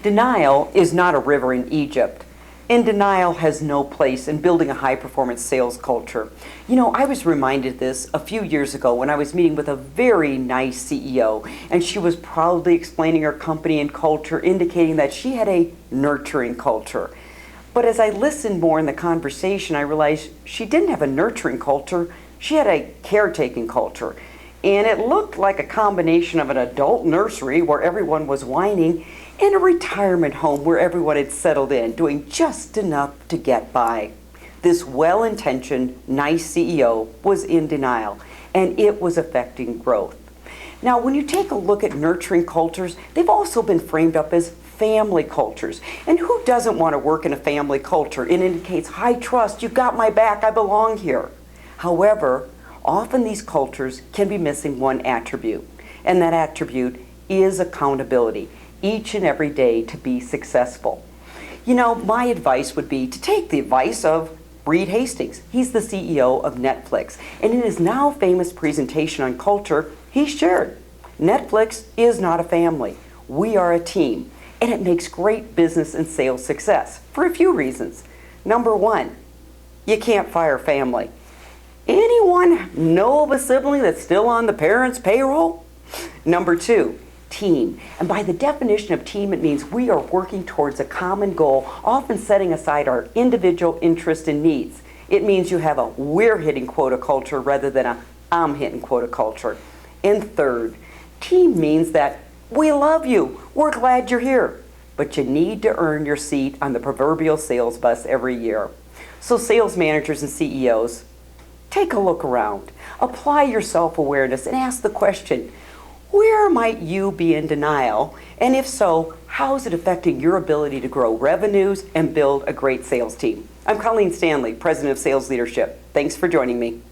Denial is not a river in Egypt, and denial has no place in building a high-performance sales culture. You know, I was reminded this a few years ago when I was meeting with a very nice CEO, and she was proudly explaining her company and culture, indicating that she had a nurturing culture. But as I listened more in the conversation, I realized she didn't have a nurturing culture, she had a caretaking culture. And it looked like a combination of an adult nursery where everyone was whining and a retirement home where everyone had settled in, doing just enough to get by. This well-intentioned, nice CEO was in denial, and it was affecting growth. Now, when you take a look at nurturing cultures, they've also been framed up as family cultures. And who doesn't want to work in a family culture? It indicates high trust, you got my back, I belong here. However, often these cultures can be missing one attribute, and that attribute is accountability, each and every day to be successful. You know, my advice would be to take the advice of Reed Hastings. He's the CEO of Netflix, and in his now famous presentation on culture, he shared, Netflix is not a family. We are a team, and it makes great business and sales success for a few reasons. Number one, you can't fire family. Anyone know of a sibling that's still on the parents' payroll? Number two, team. And by the definition of team, it means we are working towards a common goal, often setting aside our individual interests and needs. It means you have a we're hitting quota culture rather than a I'm hitting quota culture. And third, team means that we love you, we're glad you're here, but you need to earn your seat on the proverbial sales bus every year. So sales managers and CEOs, take a look around, apply your self-awareness, and ask the question, where might you be in denial? And if so, how is it affecting your ability to grow revenues and build a great sales team? I'm Colleen Stanley, President of Sales Leadership. Thanks for joining me.